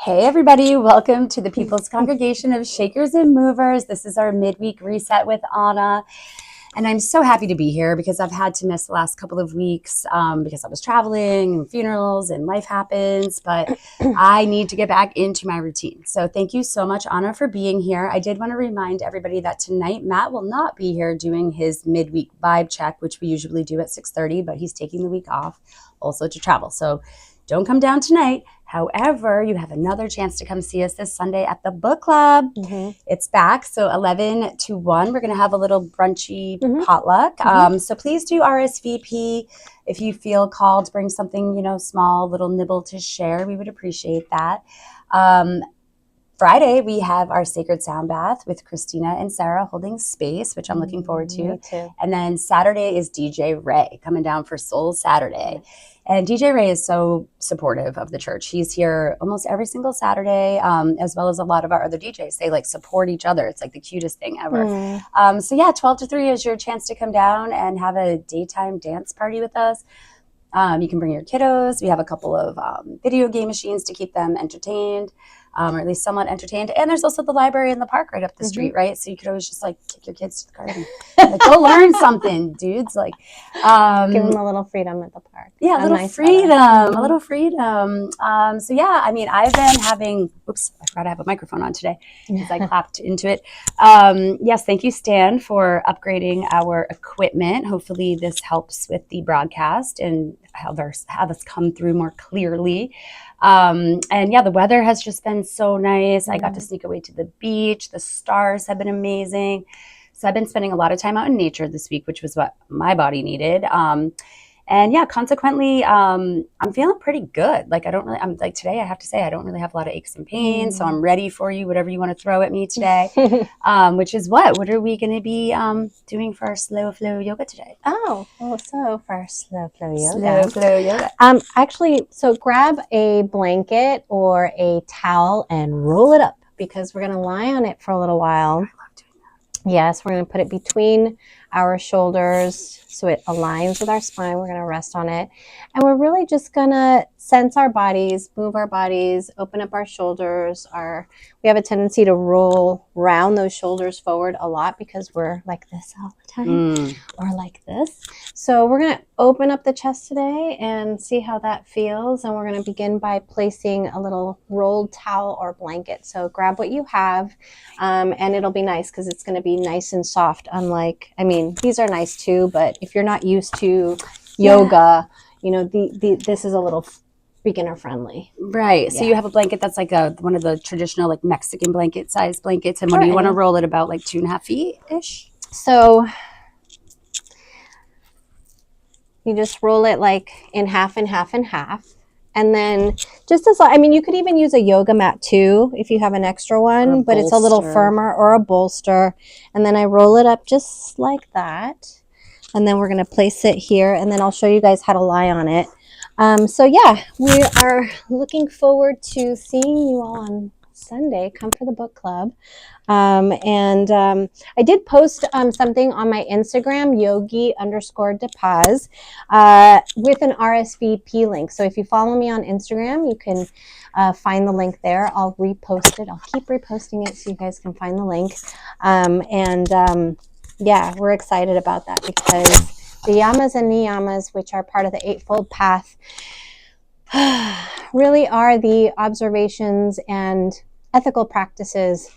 Hey everybody, welcome to the People's Congregation of Shakers and Movers. This is our midweek reset with Anna. And I'm so happy to be here because I've had to miss the last couple of weeks because I was traveling and funerals and life happens, but I need to get back into my routine. So thank you so much, Anna, for being here. I did want to remind everybody that tonight Matt will not be here doing his midweek vibe check, which we usually do at 6:30, but he's taking the week off also to travel. So don't come down tonight. However, you have another chance to come see us this Sunday at the book club. It's back. So 11 to 1, we're going to have a little brunchy potluck. So please do RSVP if you feel called to bring something, small, little nibble to share. We would appreciate that. Friday, we have our sacred sound bath with Christina and Sarah holding space, which I'm looking forward to. Me too. And then Saturday is DJ Ray coming down for Soul Saturday. And DJ Ray is so supportive of the church. He's here almost every single Saturday, as well as a lot of our other DJs. They support each other. It's the cutest thing ever. So 12 to 3 is your chance to come down and have a daytime dance party with us. You can bring your kiddos. We have a couple of video game machines to keep them entertained, or at least somewhat entertained. And there's also the library in the park right up the street, right? So you could always just kick your kids to the garden. Go learn something, dudes. Give them a little freedom at the park. Yeah, a little freedom. I've been having, I forgot I have a microphone on today because I clapped into it. Yes, thank you, Stan, for upgrading our equipment. Hopefully this helps with the broadcast and have us come through more clearly. The weather has just been so nice. I got to sneak away to the beach. The stars have been amazing. So I've been spending a lot of time out in nature this week, which was what my body needed. Consequently, I'm feeling pretty good. Today I have to say, I don't really have a lot of aches and pains. So I'm ready for you, whatever you want to throw at me today, which is what are we going to be doing for our slow flow yoga today? So for our slow flow yoga. So grab a blanket or a towel and roll it up because we're going to lie on it for a little while. I love doing that. Yes, we're going to put it between our shoulders so it aligns with our spine. We're going to rest on it. And we're really just going to sense our bodies, move our bodies, open up our shoulders. We have a tendency to roll round those shoulders forward a lot because we're like this all the time or like this. So we're going to open up the chest today and see how that feels. And we're going to begin by placing a little rolled towel or blanket. So grab what you have and it'll be nice because it's going to be nice and soft. These are nice too, but if you're not used to yoga, this is a little beginner friendly. Right. So you have a blanket that's one of the traditional Mexican blanket size blankets. And what do you want to roll it about 2.5 feet ish? So you just roll it in half and half and half. And then you could even use a yoga mat too if you have an extra one, but it's a little firmer, or a bolster. And then I roll it up just like that. And then we're going to place it here, and then I'll show you guys how to lie on it. We are looking forward to seeing you all on Sunday. Come for the book club. I did post something on my Instagram, yogi_depaz, with an RSVP link. So if you follow me on Instagram, you can find the link there. I'll repost it. I'll keep reposting it so you guys can find the link. We're excited about that because the yamas and niyamas, which are part of the Eightfold Path, really are the observations and ethical practices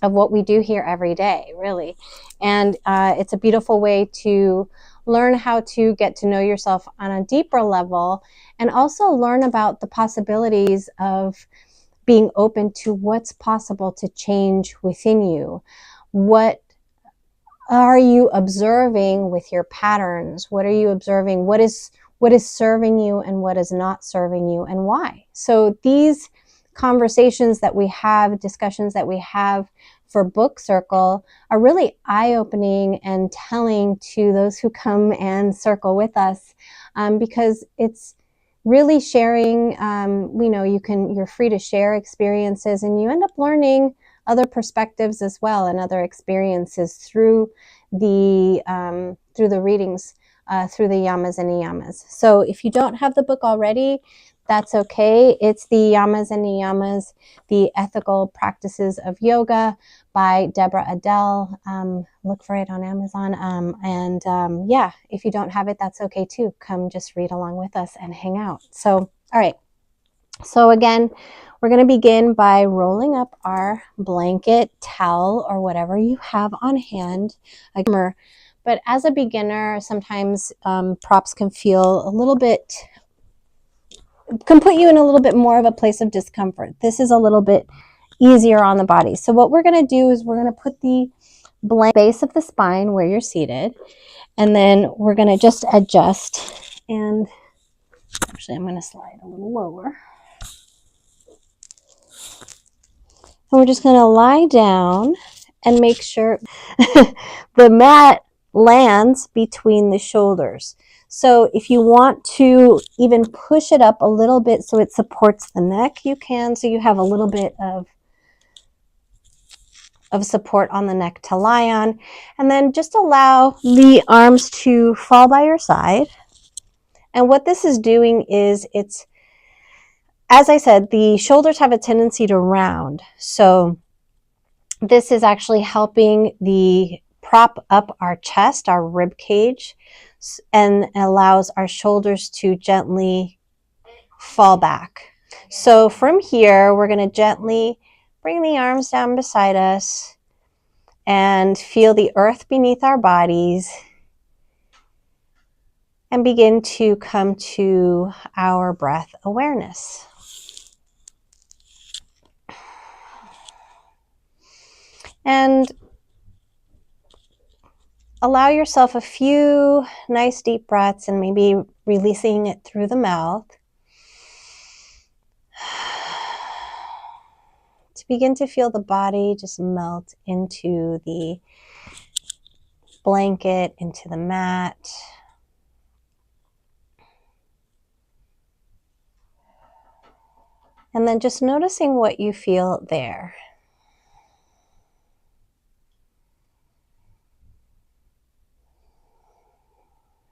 of what we do here every day, really. And it's a beautiful way to learn how to get to know yourself on a deeper level and also learn about the possibilities of being open to what's possible to change within you. What are you observing with your patterns? What are you observing? What is serving you and what is not serving you, and why? So these conversations that we have, discussions that we have for Book Circle are really eye-opening and telling to those who come and circle with us, because it's really sharing. You're free to share experiences, and you end up learning other perspectives as well and other experiences through the readings, through the yamas and niyamas. So if you don't have the book already, that's okay. It's the Yamas and Niyamas, the Ethical Practices of Yoga by Deborah Adele. Look for it on Amazon. Yeah, if you don't have it, that's okay too. Come just read along with us and hang out. So, all right. So again, we're going to begin by rolling up our blanket, towel, or whatever you have on hand. But as a beginner, sometimes props can feel a little bit, can put you in a little bit more of a place of discomfort. This is a little bit easier on the body. So what we're going to do is we're going to put the base of the spine where you're seated, and then we're going to just adjust. And actually, I'm going to slide a little lower. And we're just going to lie down and make sure the mat lands between the shoulders. So if you want to even push it up a little bit so it supports the neck, you can. So you have a little bit of support on the neck to lie on. And then just allow the arms to fall by your side. And what this is doing is it's, as I said, the shoulders have a tendency to round. So this is actually helping the prop up our chest, our rib cage, and allows our shoulders to gently fall back. So from here, we're going to gently bring the arms down beside us and feel the earth beneath our bodies and begin to come to our breath awareness. And allow yourself a few nice deep breaths and maybe releasing it through the mouth to begin to feel the body just melt into the blanket, into the mat. And then just noticing what you feel there.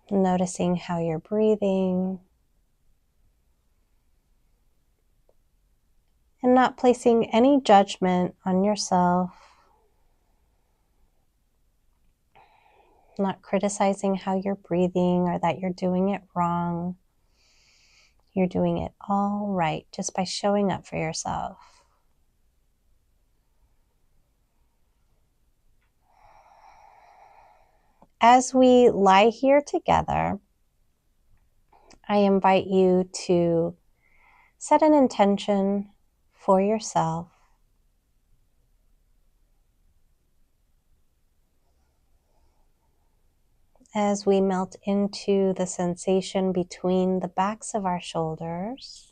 Noticing how you're breathing. And not placing any judgment on yourself. Not criticizing how you're breathing or that you're doing it wrong. You're doing it all right just by showing up for yourself. As we lie here together, I invite you to set an intention for yourself. As we melt into the sensation between the backs of our shoulders.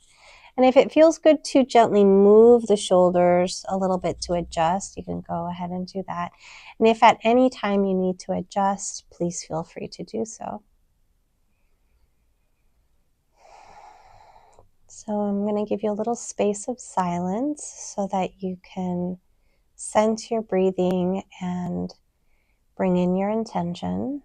And if it feels good to gently move the shoulders a little bit to adjust, you can go ahead and do that. And if at any time you need to adjust, please feel free to do so. So I'm going to give you a little space of silence so that you can sense your breathing and bring in your intention.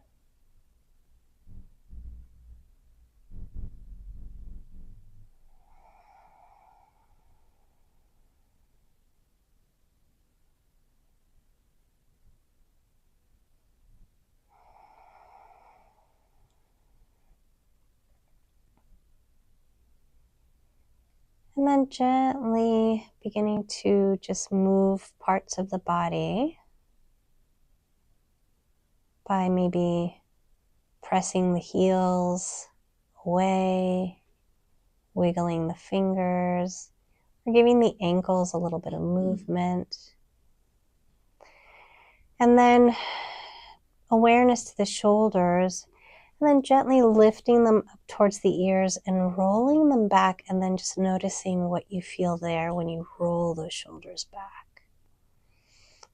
And then gently beginning to just move parts of the body by maybe pressing the heels away, wiggling the fingers, or giving the ankles a little bit of movement. And then awareness to the shoulders, and then gently lifting them up towards the ears and rolling them back, and then just noticing what you feel there when you roll those shoulders back.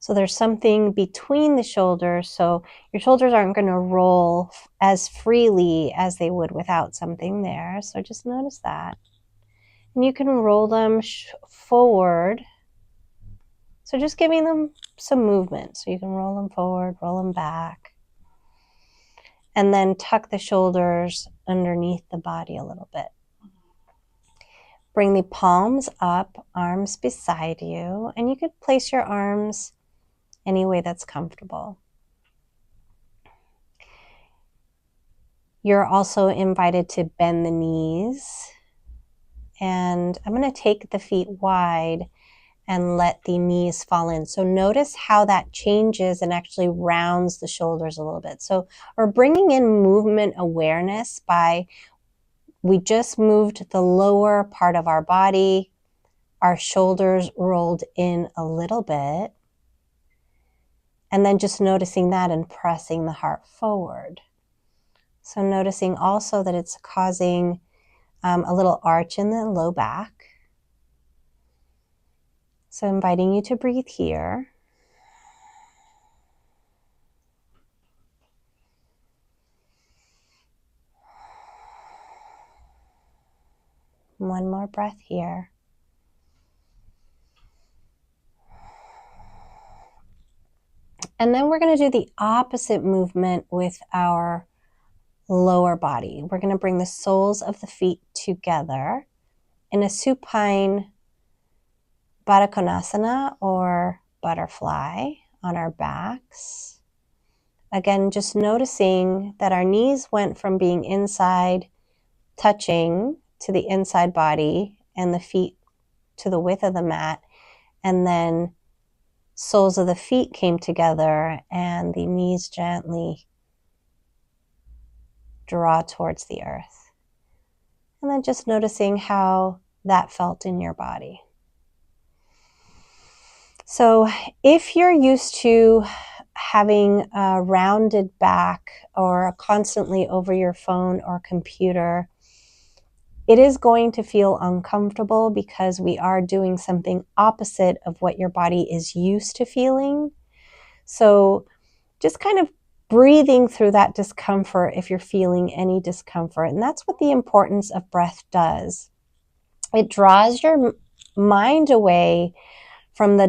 So there's something between the shoulders, so your shoulders aren't going to roll as freely as they would without something there. So just notice that. And you can roll them forward. So just giving them some movement. So you can roll them forward, roll them back. And then tuck the shoulders underneath the body a little bit. bring the palms up, arms beside you, and you could place your arms any way that's comfortable. You're also invited to bend the knees, and I'm going to take the feet wide and let the knees fall in. So notice how that changes and actually rounds the shoulders a little bit. So we're bringing in movement awareness by, we just moved the lower part of our body, our shoulders rolled in a little bit, and then just noticing that and pressing the heart forward. So noticing also that it's causing a little arch in the low back. So inviting you to breathe here. One more breath here. And then we're going to do the opposite movement with our lower body. We're going to bring the soles of the feet together in a supine Baddha Konasana or butterfly on our backs. Again, just noticing that our knees went from being inside, touching to the inside body, and the feet to the width of the mat, and then soles of the feet came together and the knees gently draw towards the earth. And then just noticing how that felt in your body. So if you're used to having a rounded back or constantly over your phone or computer, it is going to feel uncomfortable because we are doing something opposite of what your body is used to feeling. So just kind of breathing through that discomfort if you're feeling any discomfort. And that's what the importance of breath does. It draws your mind away from the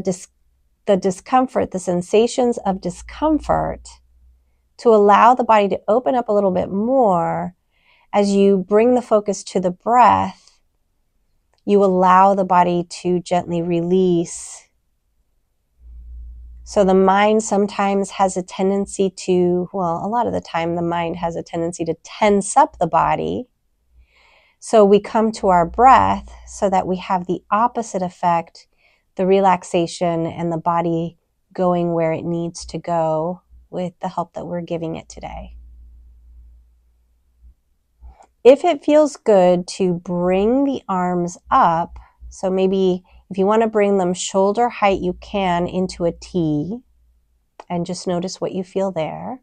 discomfort, the sensations of discomfort, to allow the body to open up a little bit more. As you bring the focus to the breath, you allow the body to gently release. So the mind sometimes has a tendency to, well, a lot of the time the mind has a tendency to tense up the body. So we come to our breath so that we have the opposite effect, the relaxation and the body going where it needs to go with the help that we're giving it today. If it feels good to bring the arms up, so maybe if you want to bring them shoulder height, you can into a T, and just notice what you feel there.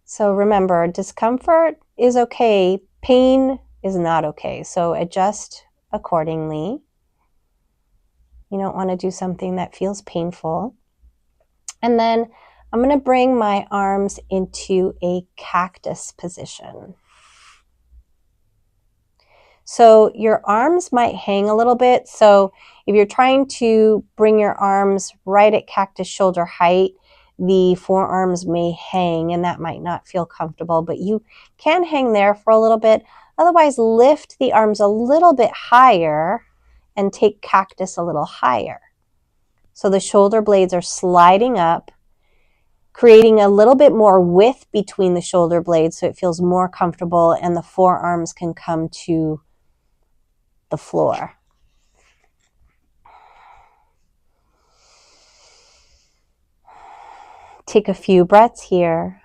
So remember, discomfort is okay, pain is not okay. So adjust accordingly. You don't want to do something that feels painful. And then I'm going to bring my arms into a cactus position. So your arms might hang a little bit. So if you're trying to bring your arms right at cactus shoulder height, the forearms may hang and that might not feel comfortable, but you can hang there for a little bit. Otherwise, lift the arms a little bit higher and take cactus a little higher. So the shoulder blades are sliding up, creating a little bit more width between the shoulder blades so it feels more comfortable and the forearms can come to the floor. Take a few breaths here.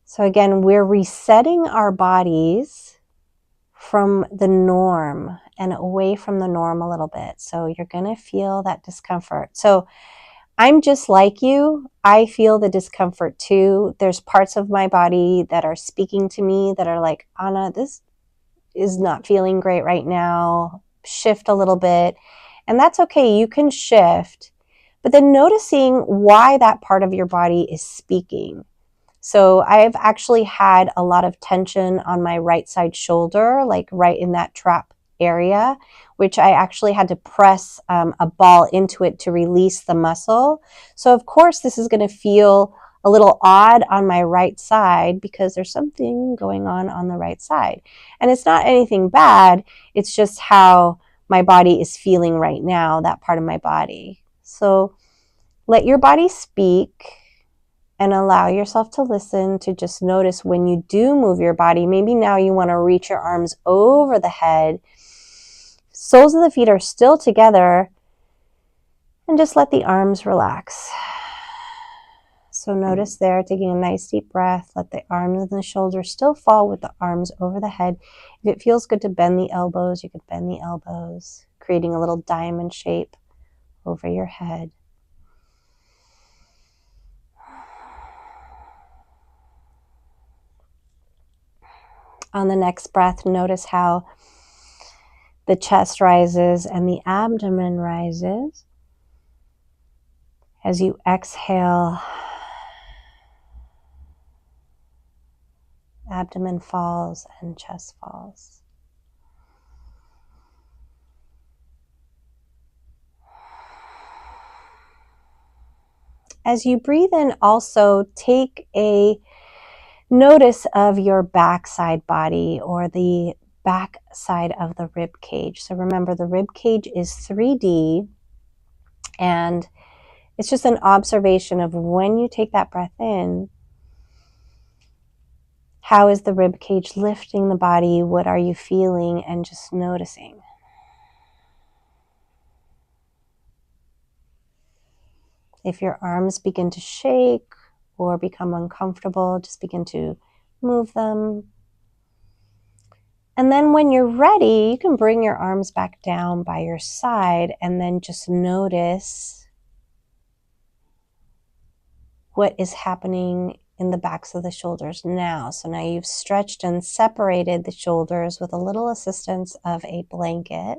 So again, we're resetting our bodies from the norm and away from the norm a little bit. So you're going to feel that discomfort. So I'm just like you. I feel the discomfort too. There's parts of my body that are speaking to me that are like, Anna, this is not feeling great right now. Shift a little bit. And that's okay. You can shift. But then noticing why that part of your body is speaking. So I've actually had a lot of tension on my right side shoulder, like right in that trap area, which I actually had to press a ball into it to release the muscle. So of course this is going to feel a little odd on my right side because there's something going on the right side. And it's not anything bad. It's just how my body is feeling right now, that part of my body. So let your body speak and allow yourself to listen, to just notice when you do move your body. Maybe now you want to reach your arms over the head. Soles of the feet are still together, and just let the arms relax. So notice there, taking a nice deep breath, let the arms and the shoulders still fall with the arms over the head. If it feels good to bend the elbows, you can bend the elbows, creating a little diamond shape over your head. On the next breath, notice how the chest rises and the abdomen rises. As you exhale, abdomen falls and chest falls. As you breathe in, also take a notice of your backside body, or the back side of the rib cage. So remember, the rib cage is 3D, and it's just an observation of when you take that breath in, how is the rib cage lifting the body? What are you feeling? And just noticing. If your arms begin to shake or become uncomfortable, just begin to move them. And then when you're ready, you can bring your arms back down by your side and then just notice what is happening in the backs of the shoulders now. So now you've stretched and separated the shoulders with a little assistance of a blanket.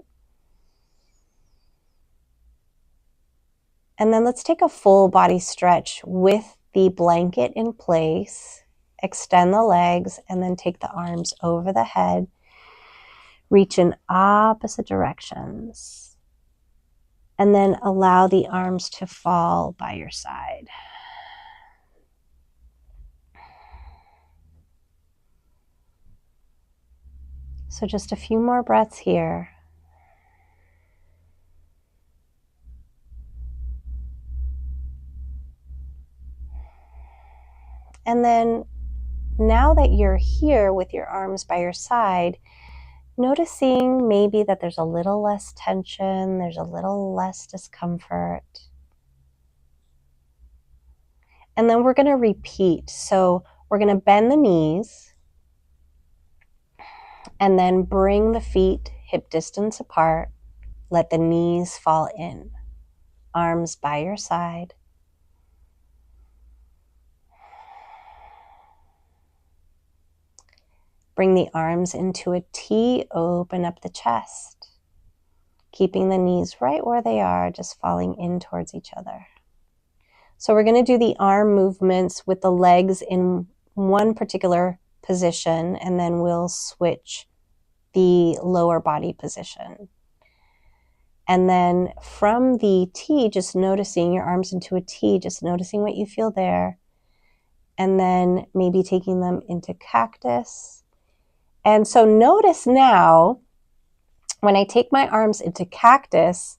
And then let's take a full body stretch with the blanket in place. Extend the legs and then take the arms over the head. Reach in opposite directions. And then allow the arms to fall by your side. So just a few more breaths here. And then now that you're here with your arms by your side, noticing maybe that there's a little less tension, there's a little less discomfort. And then we're going to repeat. So we're going to bend the knees and then bring the feet hip distance apart. Let the knees fall in. Arms by your side. Bring the arms into a T, open up the chest, keeping the knees right where they are, just falling in towards each other. So we're going to do the arm movements with the legs in one particular position, and then we'll switch the lower body position. And then from the T, just noticing your arms into a T, just noticing what you feel there, and then maybe taking them into cactus. And so notice now, when I take my arms into cactus,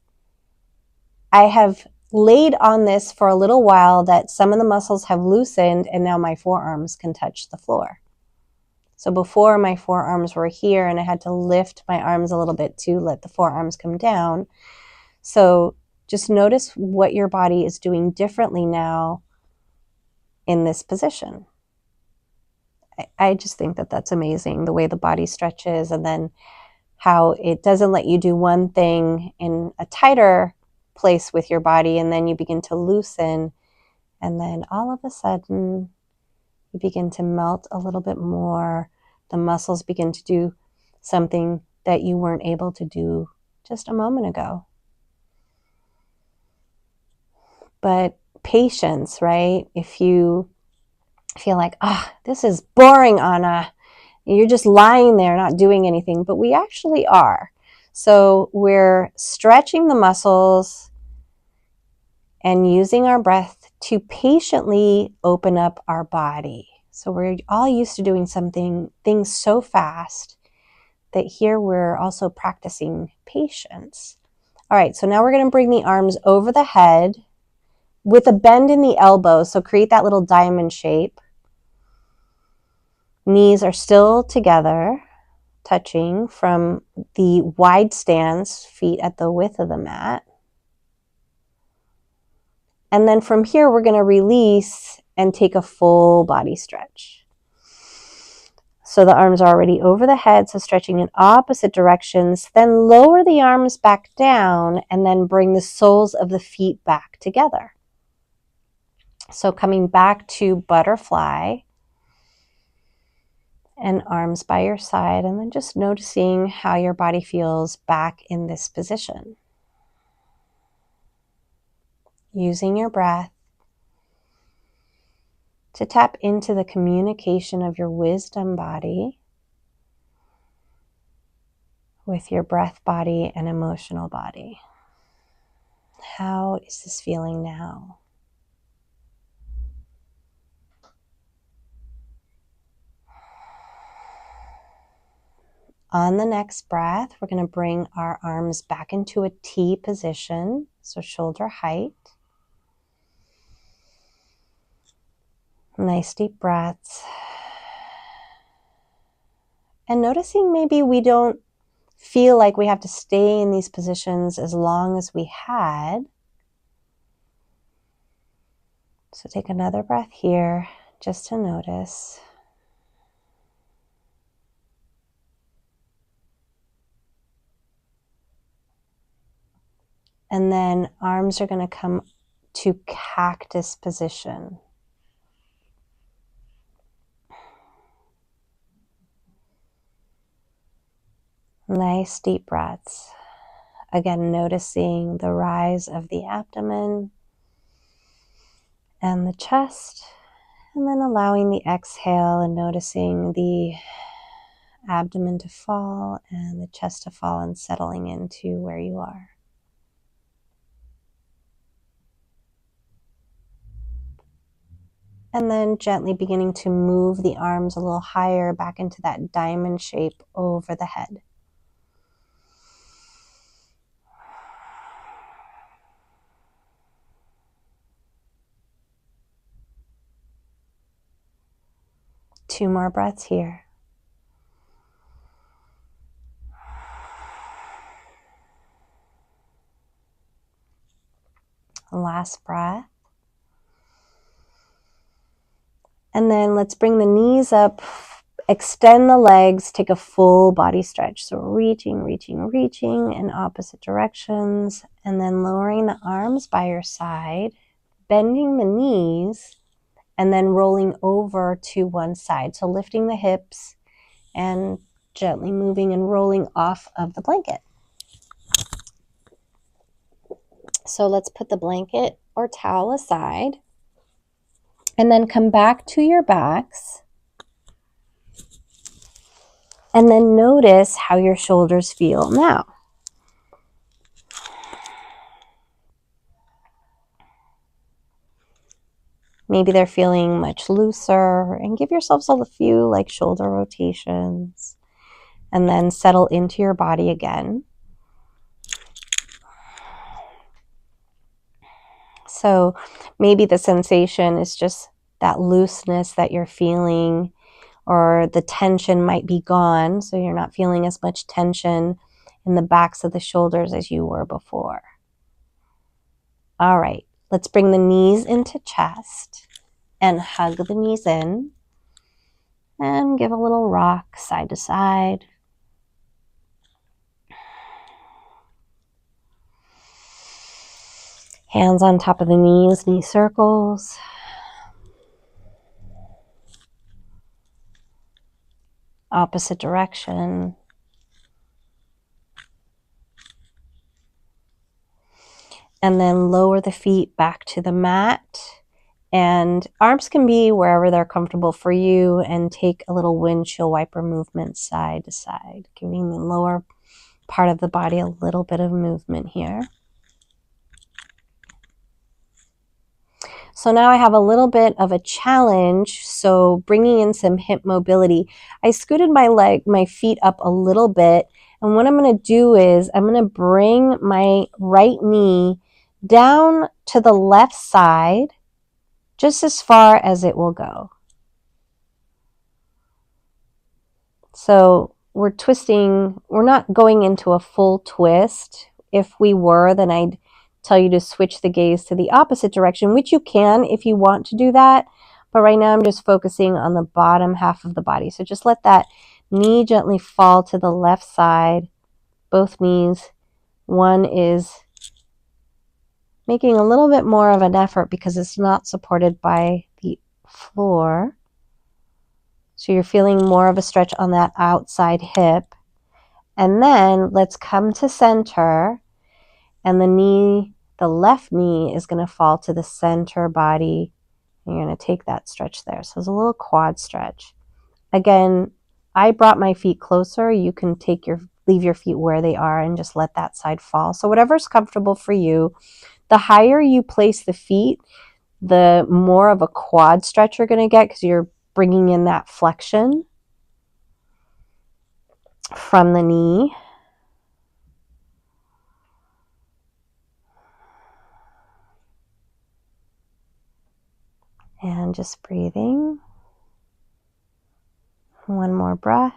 I have laid on this for a little while that some of the muscles have loosened, and now my forearms can touch the floor. So before, my forearms were here and I had to lift my arms a little bit to let the forearms come down. So just notice what your body is doing differently now in this position. I just think that that's amazing, the way the body stretches, and then how it doesn't let you do one thing in a tighter place with your body and then you begin to loosen, and then all of a sudden you begin to melt a little bit more. The muscles begin to do something that you weren't able to do just a moment ago. But patience, right? If you feel like, this is boring, Anna, you're just lying there not doing anything, but we actually are. So we're stretching the muscles and using our breath to patiently open up our body. So we're all used to doing things so fast that here we're also practicing patience. All right, so now we're going to bring the arms over the head with a bend in the elbows. So create that little diamond shape. Knees are still together, touching from the wide stance, feet at the width of the mat. And then from here, we're going to release and take a full body stretch. So the arms are already over the head, so stretching in opposite directions. Then lower the arms back down and then bring the soles of the feet back together. So coming back to butterfly and arms by your side, and then just noticing how your body feels back in this position. Using your breath to tap into the communication of your wisdom body with your breath body and emotional body. How is this feeling now? On the next breath, we're going to bring our arms back into a T position, so shoulder height. Nice deep breaths. And noticing maybe we don't feel like we have to stay in these positions as long as we had. So take another breath here just to notice. And then arms are going to come to cactus position. Nice deep breaths. Again, noticing the rise of the abdomen and the chest, and then allowing the exhale and noticing the abdomen to fall and the chest to fall and settling into where you are. And then gently beginning to move the arms a little higher back into that diamond shape over the head. Two more breaths here. Last breath. And then let's bring the knees up, extend the legs, take a full body stretch. So reaching in opposite directions, and then lowering the arms by your side, bending the knees, and then rolling over to one side. So lifting the hips and gently moving and rolling off of the blanket. So let's put the blanket or towel aside and then come back to your backs. And then notice how your shoulders feel now. Maybe they're feeling much looser, and give yourselves a few like shoulder rotations and then settle into your body again. So maybe the sensation is just that looseness that you're feeling, or the tension might be gone, so you're not feeling as much tension in the backs of the shoulders as you were before. All right, let's bring the knees into chest and hug the knees in and give a little rock side to side. Hands on top of the knees, knee circles. Opposite direction. And then lower the feet back to the mat. And arms can be wherever they're comfortable for you, and take a little windshield wiper movement side to side, giving the lower part of the body a little bit of movement here. So now I have a little bit of a challenge. So bringing in some hip mobility. I scooted my feet up a little bit. And what I'm going to do is I'm going to bring my right knee down to the left side, just as far as it will go. So we're twisting, we're not going into a full twist. If we were, then I'd tell you to switch the gaze to the opposite direction, which you can if you want to do that. But right now I'm just focusing on the bottom half of the body. So just let that knee gently fall to the left side, both knees. One is making a little bit more of an effort because it's not supported by the floor. So you're feeling more of a stretch on that outside hip. And then let's come to center, and the left knee is going to fall to the center body. And you're going to take that stretch there. So it's a little quad stretch. Again, I brought my feet closer. You can leave your feet where they are and just let that side fall. So whatever's comfortable for you. The higher you place the feet, the more of a quad stretch you're going to get because you're bringing in that flexion from the knee. And just breathing. One more breath.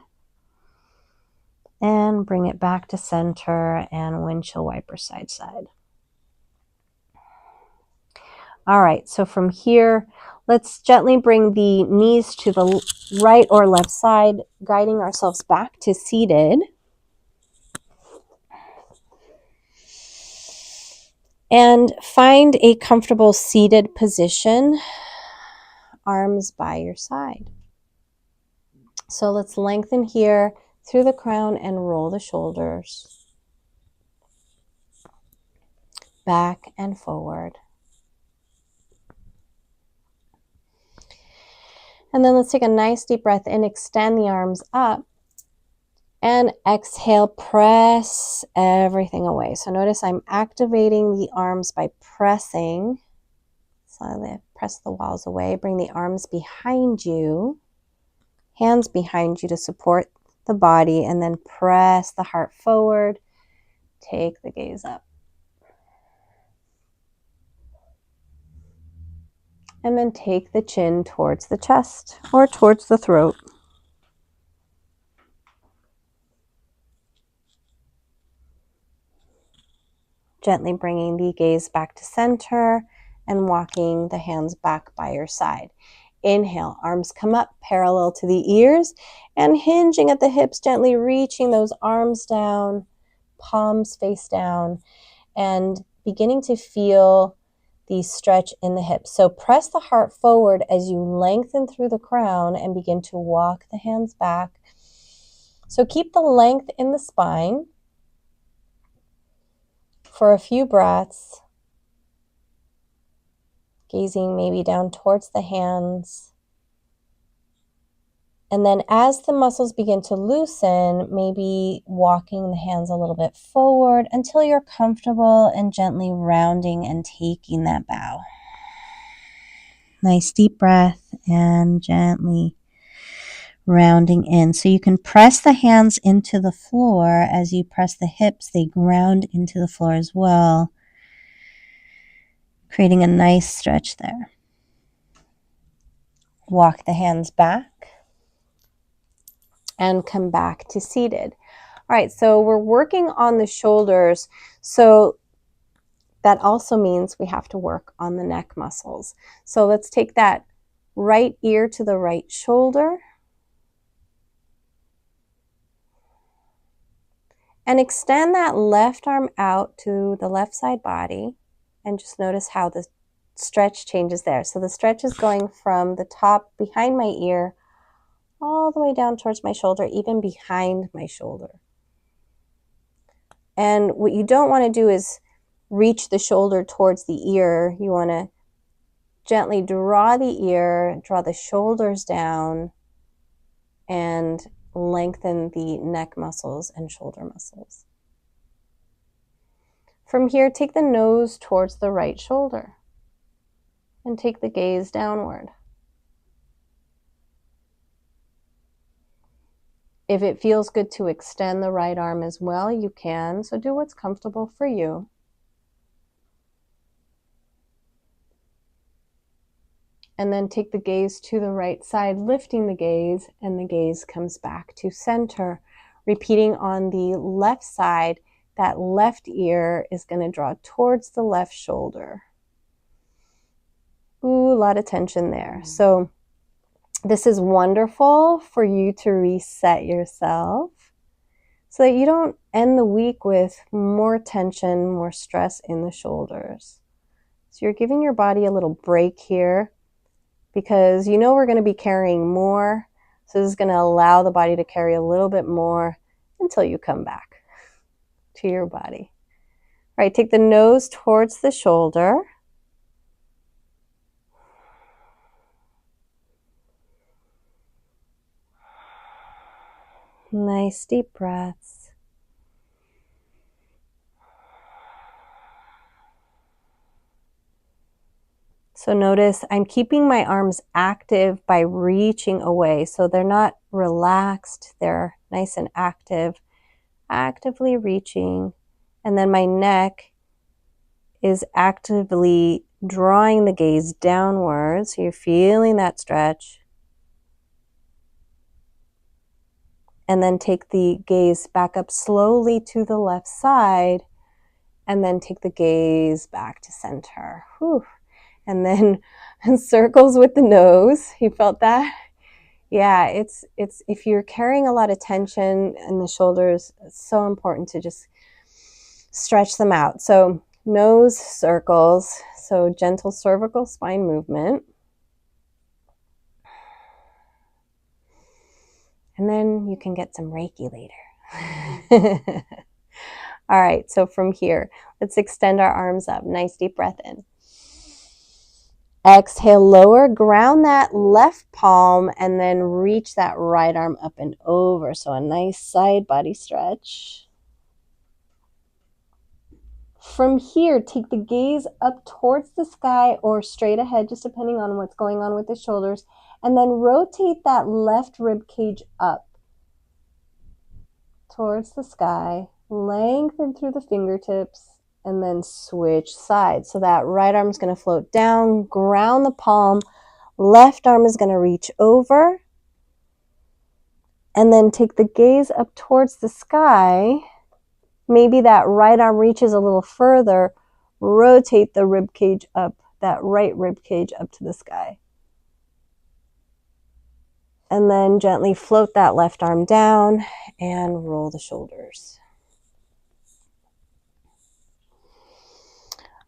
And bring it back to center and windshield wiper side. All right, so from here, let's gently bring the knees to the right or left side, guiding ourselves back to seated. And find a comfortable seated position, arms by your side. So let's lengthen here through the crown and roll the shoulders back and forward. And then let's take a nice deep breath in, extend the arms up, and exhale, press everything away. So notice I'm activating the arms by pressing. So press the walls away, bring the arms behind you, hands behind you to support the body, and then press the heart forward, take the gaze up. And then take the chin towards the chest or towards the throat. Gently bringing the gaze back to center and walking the hands back by your side. Inhale, arms come up parallel to the ears and hinging at the hips, gently reaching those arms down, palms face down, and beginning to feel the stretch in the hips. So press the heart forward as you lengthen through the crown and begin to walk the hands back. So keep the length in the spine for a few breaths, gazing maybe down towards the hands. And then as the muscles begin to loosen, maybe walking the hands a little bit forward until you're comfortable and gently rounding and taking that bow. Nice deep breath and gently rounding in. So you can press the hands into the floor. As you press the hips, they ground into the floor as well, creating a nice stretch there. Walk the hands back and come back to seated. All right, so we're working on the shoulders. So that also means we have to work on the neck muscles. So let's take that right ear to the right shoulder and extend that left arm out to the left side body, and just notice how the stretch changes there. So the stretch is going from the top behind my ear all the way down towards my shoulder, even behind my shoulder. And what you don't want to do is reach the shoulder towards the ear. You want to gently draw the ear, draw the shoulders down, and lengthen the neck muscles and shoulder muscles. From here, take the nose towards the right shoulder. and take the gaze downward. If it feels good to extend the right arm as well, you can. So do what's comfortable for you. And then take the gaze to the right side, lifting the gaze, and the gaze comes back to center. Repeating on the left side, that left ear is going to draw towards the left shoulder. Ooh, a lot of tension there. So this is wonderful for you to reset yourself so that you don't end the week with more tension, more stress in the shoulders. So you're giving your body a little break here because you know we're going to be carrying more. So this is going to allow the body to carry a little bit more until you come back to your body. All right, take the nose towards the shoulder. Nice deep breaths. So notice I'm keeping my arms active by reaching away. So they're not relaxed, they're nice and active, actively reaching. And then my neck is actively drawing the gaze downwards. So you're feeling that stretch. And then take the gaze back up slowly to the left side. And then take the gaze back to center. Whew. And then circles with the nose. You felt that? Yeah, it's if you're carrying a lot of tension in the shoulders, it's so important to just stretch them out. So nose circles, so gentle cervical spine movement. And then you can get some Reiki later. All right, so from here, let's extend our arms up. Nice deep breath in. Exhale, lower, ground that left palm, and then reach that right arm up and over. So a nice side body stretch. From here, take the gaze up towards the sky or straight ahead, just depending on what's going on with the shoulders, and then rotate that left rib cage up towards the sky, lengthen through the fingertips, and then switch sides. So that right arm is going to float down, ground the palm, left arm is going to reach over, and then take the gaze up towards the sky. Maybe that right arm reaches a little further, rotate the rib cage up, that right rib cage up to the sky. And then gently float that left arm down and roll the shoulders.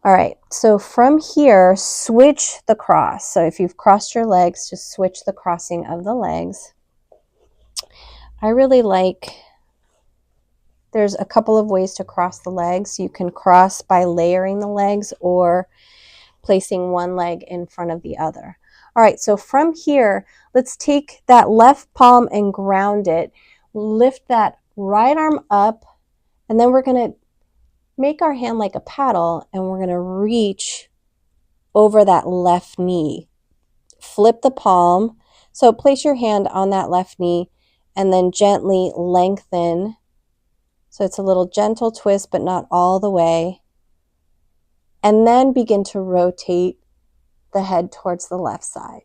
All right, so from here, switch the cross. So if you've crossed your legs, just switch the crossing of the legs. I really like, there's a couple of ways to cross the legs. You can cross by layering the legs or placing one leg in front of the other. All right, so from here, let's take that left palm and ground it. Lift that right arm up, and then we're going to make our hand like a paddle, and we're going to reach over that left knee. Flip the palm. So place your hand on that left knee and then gently lengthen. So it's a little gentle twist, but not all the way. And then begin to rotate the head towards the left side.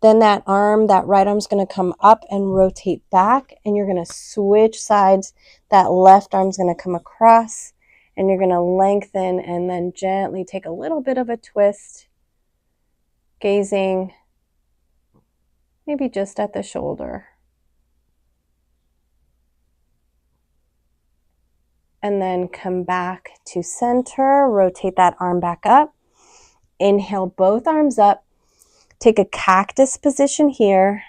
Then that right arm's going to come up and rotate back, and you're going to switch sides. That left arm's going to come across, and you're going to lengthen and then gently take a little bit of a twist, gazing maybe just at the shoulder. And then come back to center, rotate that arm back up. Inhale, both arms up. Take a cactus position here,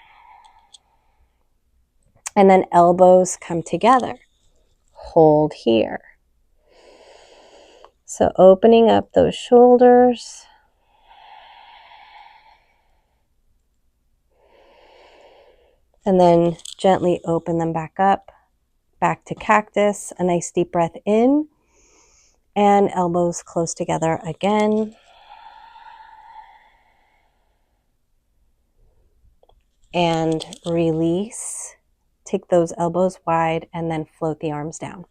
and then elbows come together. Hold here. So opening up those shoulders. And then gently open them back up. back to cactus. A nice deep breath in, and elbows close together again. And release. Take those elbows wide and then float the arms down.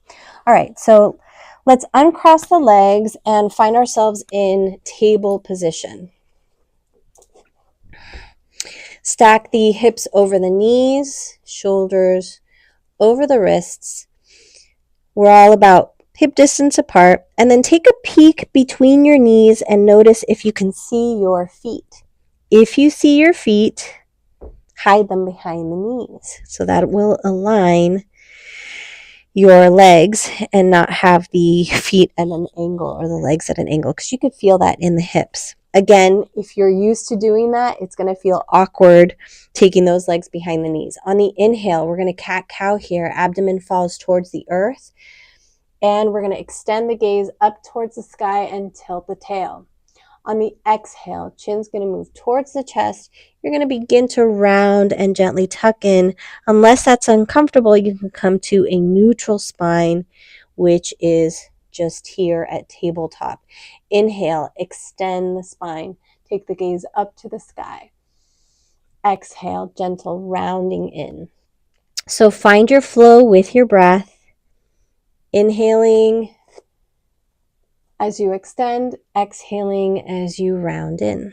All right, so let's uncross the legs and find ourselves in table position. Stack the hips over the knees, shoulders over the wrists. We're all about hip distance apart. And then take a peek between your knees and notice if you can see your feet. If you see your feet, hide them behind the knees. So that will align your legs and not have the feet at an angle or the legs at an angle, because you could feel that in the hips. Again, if you're used to doing that, it's going to feel awkward taking those legs behind the knees. On the inhale, we're going to cat-cow here. Abdomen falls towards the earth. And we're going to extend the gaze up towards the sky and tilt the tail. On the exhale, chin's going to move towards the chest. You're going to begin to round and gently tuck in. Unless that's uncomfortable, you can come to a neutral spine, which is just here at tabletop. Inhale, extend the spine. Take the gaze up to the sky. Exhale, gentle rounding in. So find your flow with your breath. Inhaling as you extend, exhaling as you round in.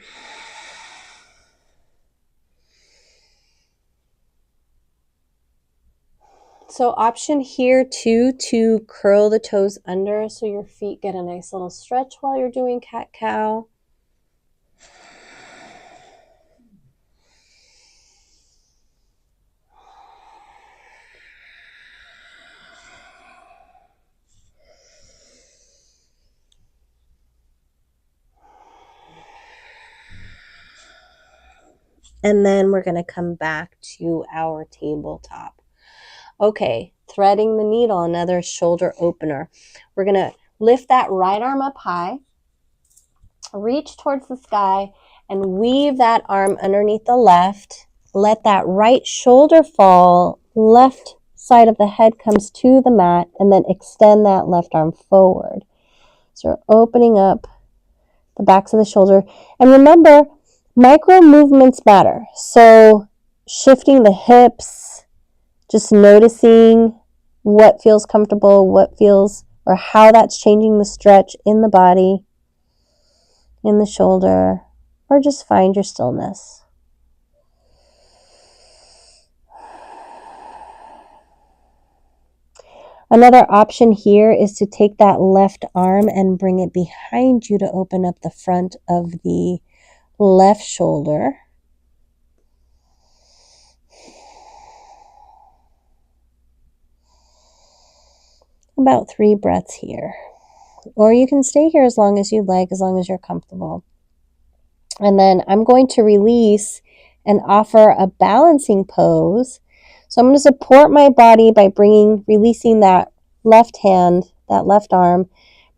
So option here too, to curl the toes under so your feet get a nice little stretch while you're doing cat-cow. And then we're going to come back to our tabletop. Okay, threading the needle, another shoulder opener. We're going to lift that right arm up high, reach towards the sky, and weave that arm underneath the left. Let that right shoulder fall, left side of the head comes to the mat, and then extend that left arm forward. So we're opening up the backs of the shoulder. And remember, micro movements matter. So shifting the hips, just noticing what feels comfortable, what feels, or how that's changing the stretch in the body, in the shoulder, or just find your stillness. Another option here is to take that left arm and bring it behind you to open up the front of the left shoulder. About 3 breaths here. Or you can stay here as long as you like, as long as you're comfortable. And then I'm going to release and offer a balancing pose. So I'm going to support my body by releasing that left hand, that left arm,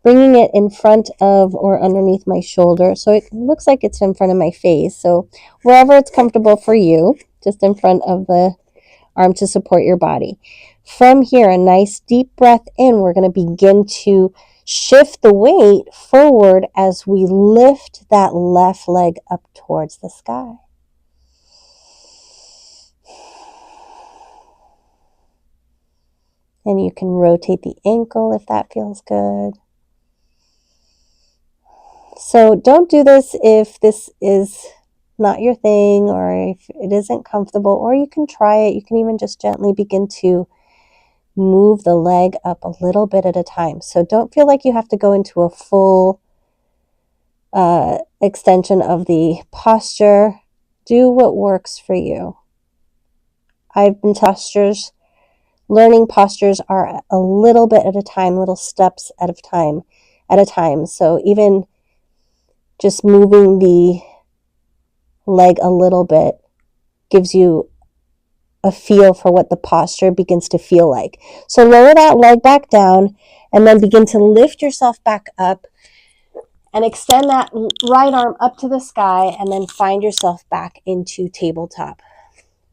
bringing it in front of or underneath my shoulder. So it looks like it's in front of my face. So wherever it's comfortable for you, just in front of the arm to support your body. From here, a nice deep breath in. We're going to begin to shift the weight forward as we lift that left leg up towards the sky. And you can rotate the ankle if that feels good. So don't do this if this is not your thing or if it isn't comfortable, or you can try it. You can even just gently begin to move the leg up a little bit at a time. So don't feel like you have to go into a full extension of the posture. Do what works for you. I've been learning postures are a little bit at a time, little steps at a time. So even just moving the leg a little bit gives you a feel for what the posture begins to feel like. So lower that leg back down and then begin to lift yourself back up and extend that right arm up to the sky, and then find yourself back into tabletop.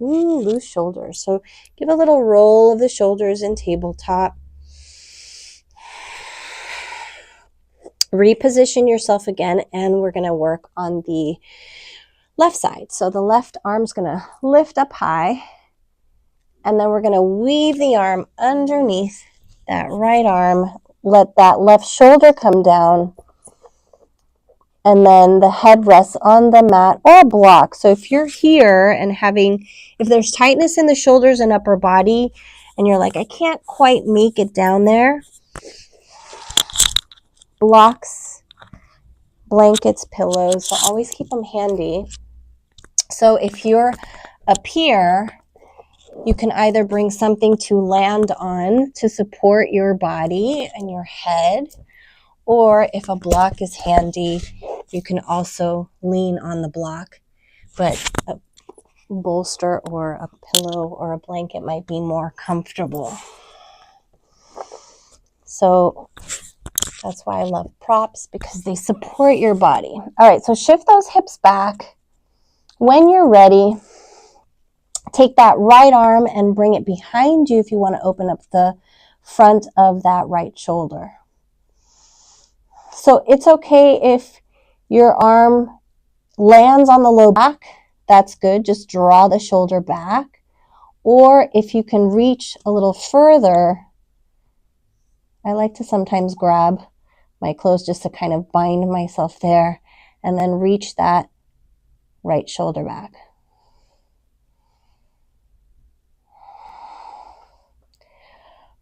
Ooh, loose shoulders. So give a little roll of the shoulders in tabletop. Reposition yourself again, and we're going to work on the left side. So the left arm's going to lift up high, and then we're going to weave the arm underneath that right arm. Let that left shoulder come down, and then the head rests on the mat or a block. So if you're here and if there's tightness in the shoulders and upper body, and you're like, I can't quite make it down there, blocks, blankets, pillows, so always keep them handy. So if you're up here, you can either bring something to land on to support your body and your head, or if a block is handy, you can also lean on the block, but a bolster or a pillow or a blanket might be more comfortable. So that's why I love props, because they support your body. All right, so shift those hips back. When you're ready, take that right arm and bring it behind you if you want to open up the front of that right shoulder. So it's okay if your arm lands on the low back. That's good. Just draw the shoulder back. Or if you can reach a little further, I like to sometimes grab my clothes just to kind of bind myself there, and then reach that right shoulder back.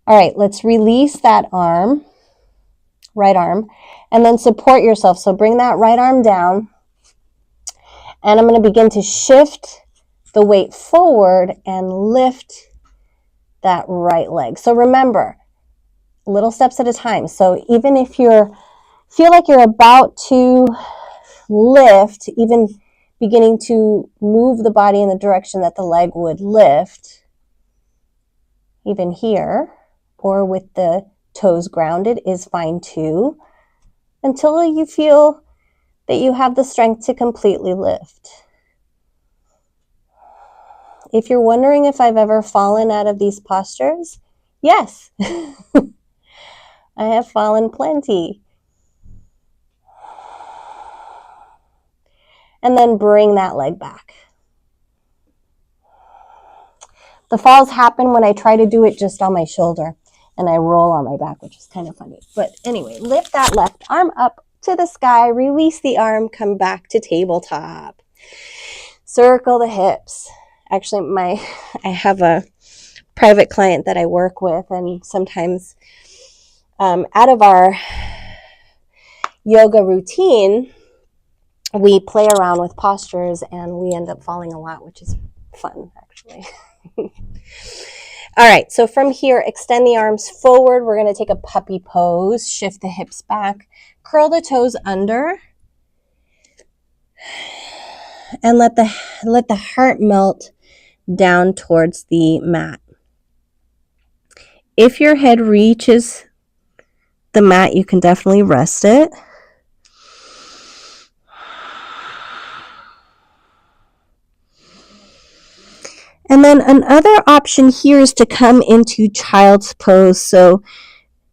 All right, let's release that arm, right arm, and then support yourself. So bring that right arm down, and I'm going to begin to shift the weight forward and lift that right leg. So remember, little steps at a time. So even if you feel like you're about to lift, even beginning to move the body in the direction that the leg would lift, even here, or with the toes grounded is fine too, until you feel that you have the strength to completely lift. If you're wondering if I've ever fallen out of these postures, yes, I have fallen plenty. And then bring that leg back. The falls happen when I try to do it just on my shoulder and I roll on my back, which is kind of funny. But anyway, lift that left arm up to the sky, release the arm, come back to tabletop. Circle the hips. Actually, I have a private client that I work with, and sometimes out of our yoga routine, we play around with postures and we end up falling a lot, which is fun, actually. All right, so from here, extend the arms forward. We're going to take a puppy pose, shift the hips back, curl the toes under, and let the heart melt down towards the mat. If your head reaches the mat, you can definitely rest it. And then another option here is to come into child's pose. So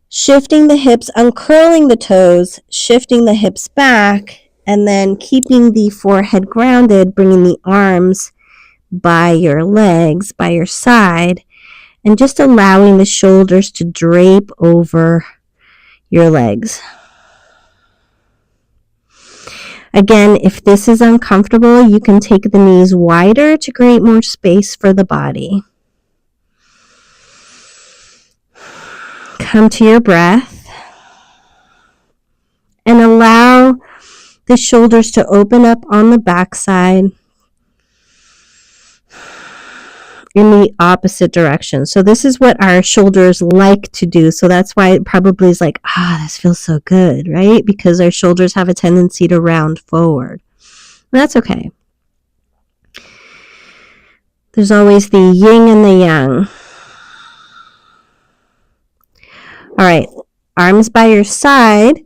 shifting the hips, uncurling the toes, shifting the hips back, and then keeping the forehead grounded, bringing the arms by your legs, by your side, and just allowing the shoulders to drape over your legs. Again, if this is uncomfortable, you can take the knees wider to create more space for the body. Come to your breath and allow the shoulders to open up on the backside in the opposite direction. So this is what our shoulders like to do. So that's why it probably is like, this feels so good, right? Because our shoulders have a tendency to round forward. And that's okay. There's always the yin and the yang. All right, arms by your side,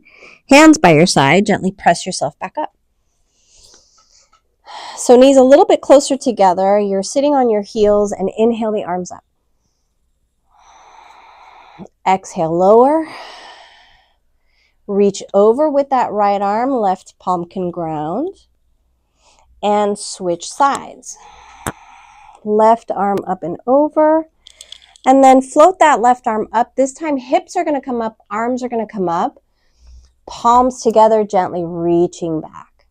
hands by your side, gently press yourself back up. So knees a little bit closer together. You're sitting on your heels and inhale the arms up. Exhale, lower. Reach over with that right arm, left palm can ground. And switch sides. Left arm up and over. And then float that left arm up. This time hips are going to come up, arms are going to come up. Palms together, gently reaching back.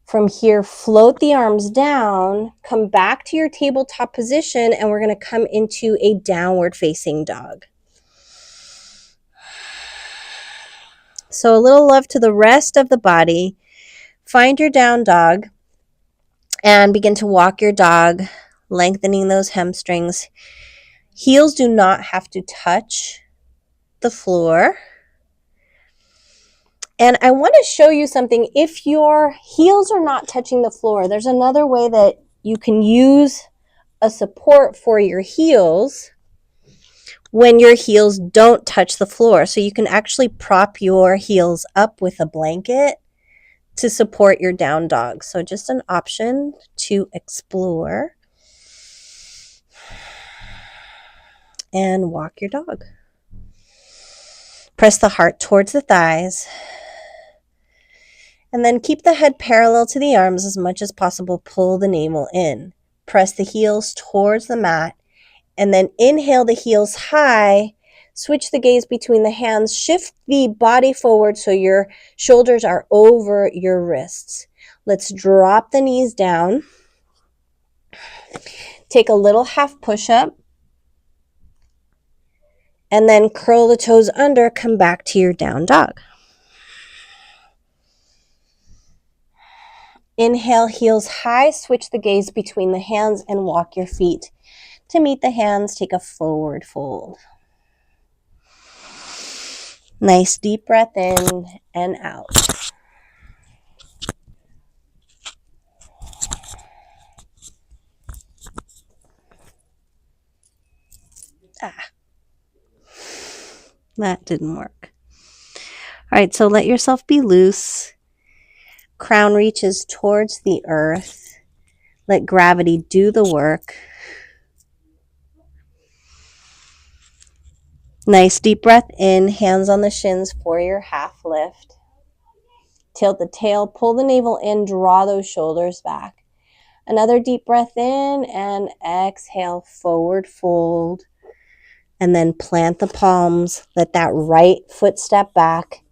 From here, float the arms down, come back to your tabletop position, and we're going to come into a downward facing dog. So a little love to the rest of the body. Find your down dog and begin to walk your dog, lengthening those hamstrings. Heels do not have to touch the floor. And I want to show you something. If your heels are not touching the floor, there's another way that you can use a support for your heels when your heels don't touch the floor. So you can actually prop your heels up with a blanket to support your down dog. So just an option to explore. And walk your dog. Press the heart towards the thighs. And then keep the head parallel to the arms as much as possible. Pull the navel in. Press the heels towards the mat. And then inhale the heels high. Switch the gaze between the hands. Shift the body forward so your shoulders are over your wrists. Let's drop the knees down. Take a little half push-up. And then curl the toes under. Come back to your down dog. Inhale, heels high, switch the gaze between the hands and walk your feet to meet the hands. Take a forward fold. Nice deep breath in and out. That didn't work. All right, so let yourself be loose. Crown reaches towards the earth. Let gravity do the work. Nice deep breath in, hands on the shins for your half lift. Tilt the tail, pull the navel in, draw those shoulders back. Another deep breath in and exhale, forward fold. And then plant the palms, let that right foot step back,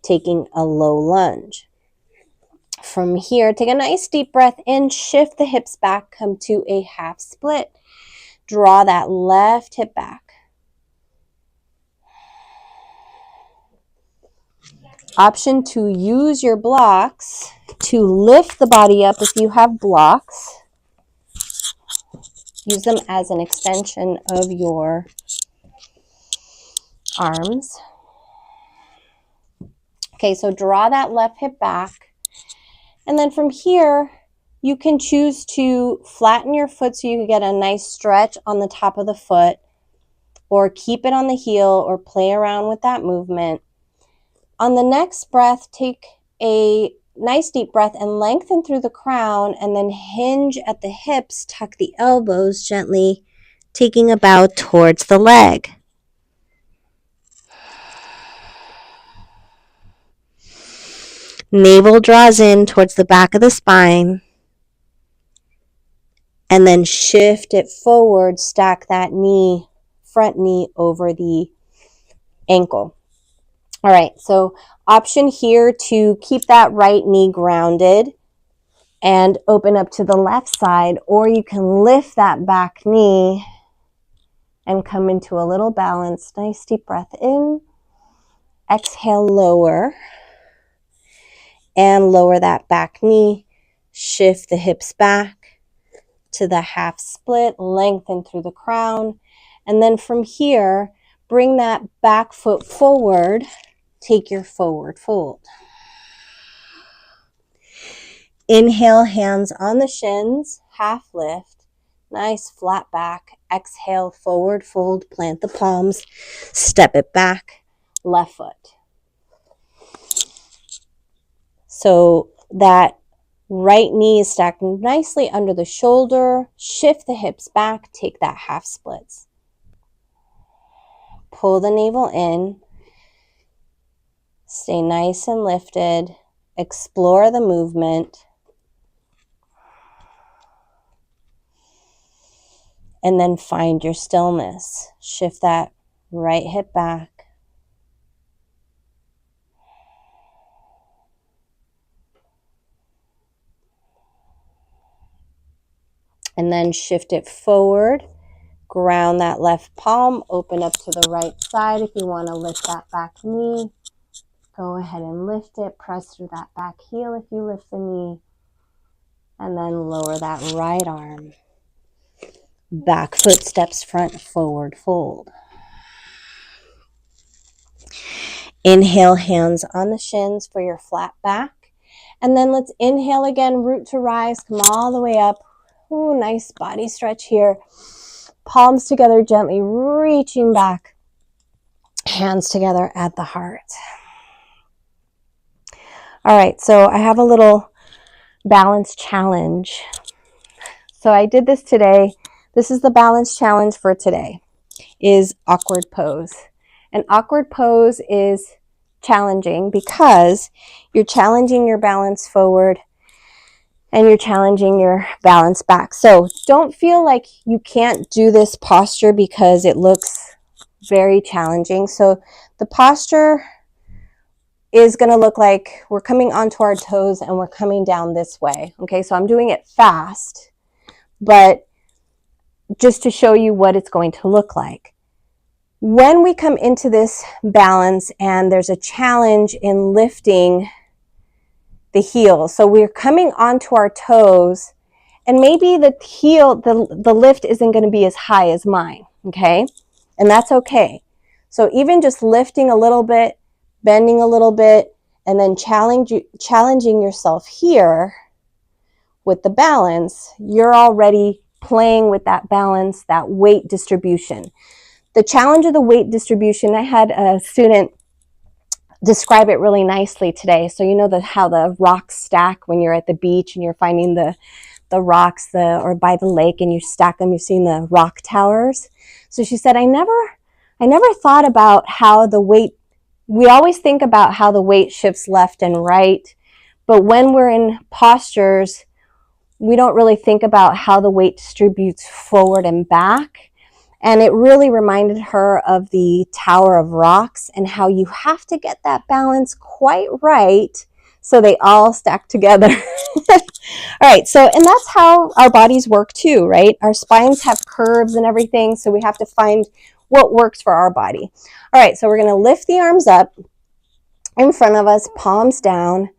taking a low lunge. From here, take a nice deep breath in, shift the hips back, come to a half split. Draw that left hip back. Option to use your blocks to lift the body up if you have blocks. Use them as an extension of your arms. Okay, so draw that left hip back. And then from here, you can choose to flatten your foot so you can get a nice stretch on the top of the foot, or keep it on the heel, or play around with that movement. On the next breath, take a nice deep breath and lengthen through the crown, and then hinge at the hips, tuck the elbows gently, taking a bow towards the leg. Navel draws in towards the back of the spine. And then shift it forward, stack that knee, front knee over the ankle. All right, so option here to keep that right knee grounded and open up to the left side, or you can lift that back knee and come into a little balance. Nice deep breath in. Exhale, lower. And lower that back knee. Shift the hips back to the half split. Lengthen through the crown. And then from here, bring that back foot forward. Take your forward fold. Inhale, hands on the shins. Half lift. Nice flat back. Exhale, forward fold. Plant the palms. Step it back. Left foot. So that Right knee is stacked nicely under the shoulder. Shift the hips back. Take that half splits. Pull the navel in. Stay nice and lifted. Explore the movement. And then find your stillness. Shift that right hip back. And then shift it forward. Ground that left palm. Open up to the right side. If you want to lift that back knee, go ahead and lift it. Press through that back heel if you lift the knee. And then lower that right arm. Back foot steps front, forward fold. Inhale, hands on the shins for your flat back. And then let's inhale again, root to rise, come all the way up. Ooh, nice body stretch here. Palms together, gently reaching back. Hands together at the heart. All right, so I have a little balance challenge. So I did this today. This is the balance challenge for today, is awkward pose. An awkward pose is challenging because you're challenging your balance forward and you're challenging your balance back. So don't feel like you can't do this posture because it looks very challenging. So the posture is going to look like we're coming onto our toes and we're coming down this way. Okay, so I'm doing it fast, but just to show you what it's going to look like. When we come into this balance and there's a challenge in lifting the heels, so we're coming onto our toes and maybe the heel, the lift isn't going to be as high as mine, okay? And that's okay. So even just lifting a little bit, bending a little bit, and then challenging yourself here with the balance, you're already playing with that balance, that weight distribution. The challenge of the weight distribution, I had a student describe it really nicely today. So you know how the rocks stack when you're at the beach and you're finding the rocks or by the lake and you stack them, you've seen the rock towers. So she said, I never thought about how the weight, we always think about how the weight shifts left and right, but when we're in postures, we don't really think about how the weight distributes forward and back. And it really reminded her of the Tower of Rocks and how you have to get that balance quite right so they all stack together. All right, so, and that's how our bodies work too, right? Our spines have curves and everything, so we have to find what works for our body. All right, so we're going to lift the arms up in front of us, palms down,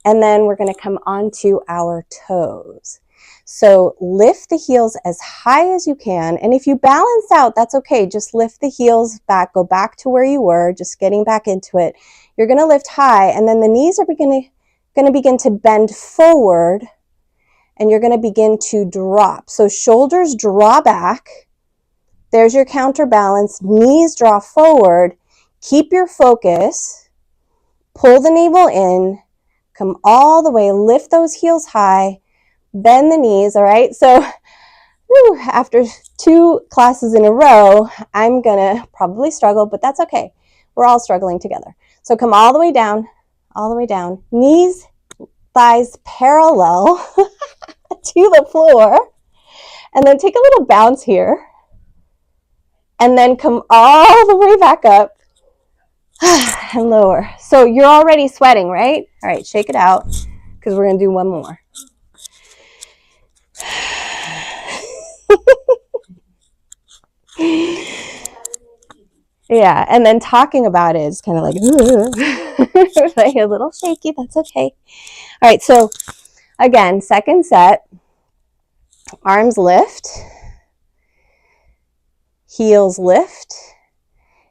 and then we're going to come onto our toes. So lift the heels as high as you can. And if you balance out, that's okay. Just lift the heels back, go back to where you were, just getting back into it. You're going to lift high, and then the knees are going to begin to bend forward, and you're going to begin to drop. So shoulders draw back. There's your counterbalance. Knees draw forward. Keep your focus. Pull the navel in. Come all the way. Lift those heels high. Bend the knees, all right? So after 2 classes in a row, I'm going to probably struggle, but that's okay. We're all struggling together. So come all the way down, Knees, thighs parallel to the floor. And then take a little bounce here. And then come all the way back up and lower. So you're already sweating, right? All right, shake it out because we're going to do one more. Yeah, and then talking about it is kind of like, like a little shaky. That's okay. All right, so again, second set. Arms lift, heels lift,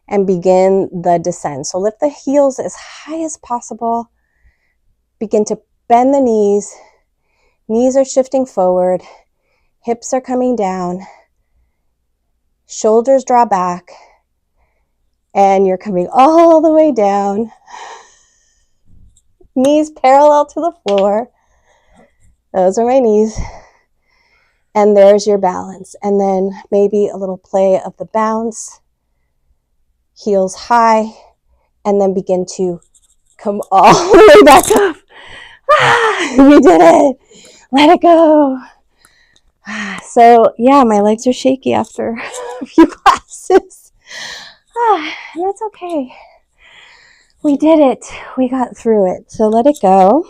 and begin the descent. So lift the heels as high as possible. Begin to bend the knees. Knees are shifting forward. Hips are coming down. Shoulders draw back. And you're coming all the way down. Knees parallel to the floor. Those are my knees. And there's your balance. And then maybe a little play of the bounce. Heels high. And then begin to come all the way back up. You did it. Let it go. So yeah, my legs are shaky after a few classes. And that's okay. We did it. We got through it. So let it go.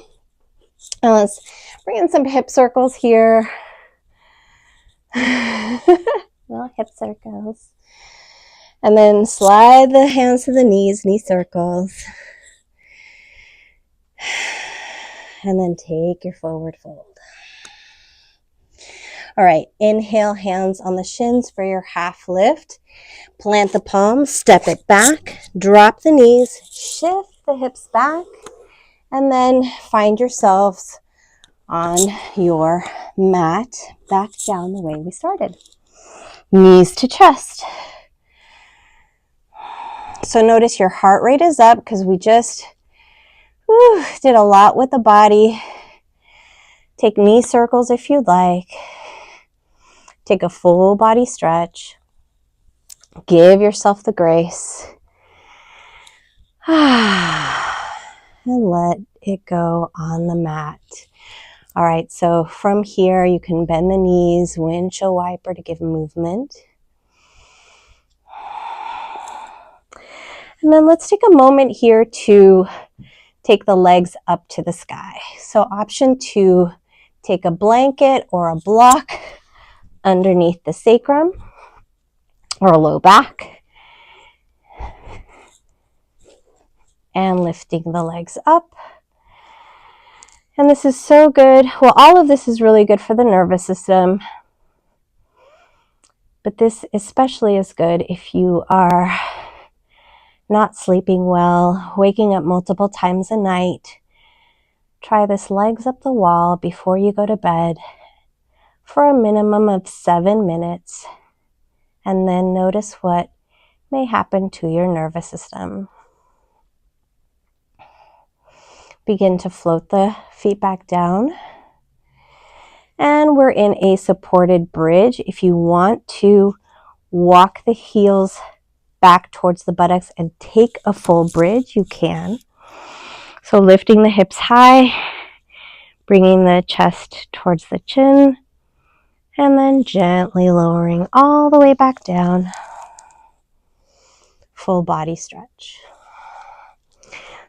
And let's bring in some hip circles here. Little hip circles. And then slide the hands to the knees, knee circles. And then take your forward fold. All right, inhale, hands on the shins for your half lift. Plant the palms, step it back, drop the knees, shift the hips back, and then find yourselves on your mat, back down the way we started. Knees to chest. So notice your heart rate is up because we just did a lot with the body. Take knee circles if you'd like. Take a full body stretch. Give yourself the grace. And let it go on the mat. All right, so from here you can bend the knees, windshield wiper to give movement. And then let's take a moment here to take the legs up to the sky. So option 2, take a blanket or a block underneath the sacrum or low back. And lifting the legs up. And this is so good. Well, all of this is really good for the nervous system. But this especially is good if you are not sleeping well, waking up multiple times a night. Try this legs up the wall before you go to bed for a minimum of 7 minutes. And then notice what may happen to your nervous system. Begin to float the feet back down. And we're in a supported bridge. If you want to walk the heels back towards the buttocks and take a full bridge, you can. So lifting the hips high, bringing the chest towards the chin, and then gently lowering all the way back down. Full body stretch.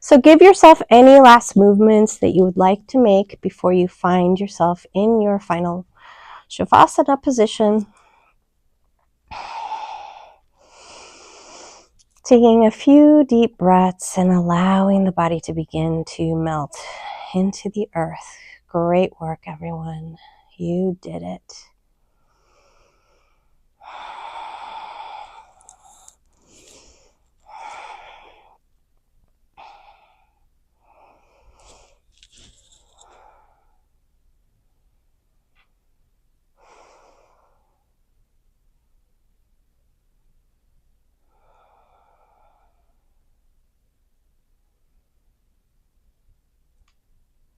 So give yourself any last movements that you would like to make before you find yourself in your final Shavasana position. Taking a few deep breaths and allowing the body to begin to melt into the earth. Great work, everyone. You did it.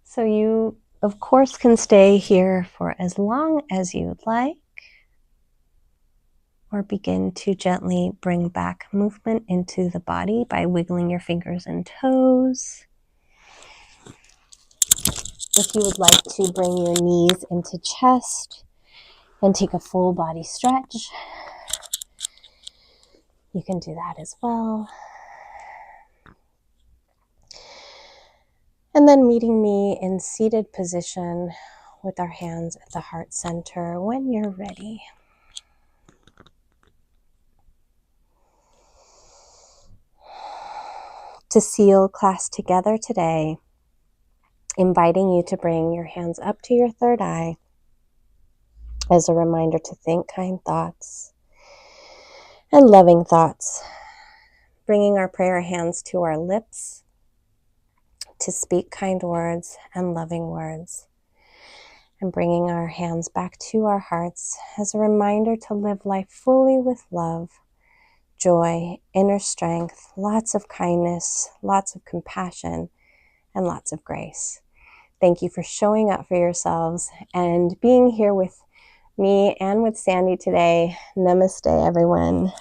So you, of course, can stay here for as long as you'd like, or begin to gently bring back movement into the body by wiggling your fingers and toes. If you would like to bring your knees into chest and take a full body stretch, you can do that as well. And then meeting me in seated position with our hands at the heart center when you're ready. To seal class together today, inviting you to bring your hands up to your third eye as a reminder to think kind thoughts and loving thoughts. Bringing our prayer hands to our lips to speak kind words and loving words. And bringing our hands back to our hearts as a reminder to live life fully with love, joy, inner strength, lots of kindness, lots of compassion, and lots of grace. Thank you for showing up for yourselves and being here with me and with Sandy today. Namaste, everyone.